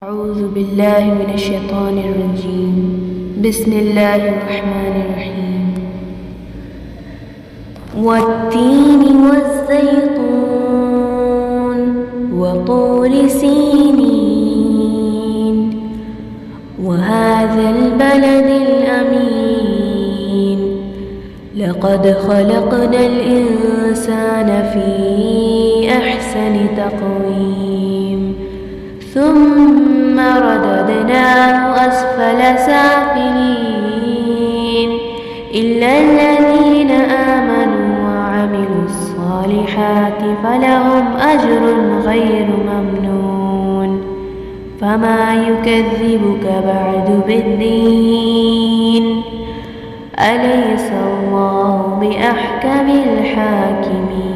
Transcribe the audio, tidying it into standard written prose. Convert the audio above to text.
أعوذ بالله من الشيطان الرجيم. بسم الله الرحمن الرحيم. والتين والزيتون وطور سينين وهذا البلد الأمين لقد خلقنا الإنسان في أحسن تقويم ثم رددناه أسفل سافلين إلا الذين آمنوا وعملوا الصالحات فلهم أجر غير ممنون فما يكذبك بعد بالدين أليس الله بأحكم الحاكمين.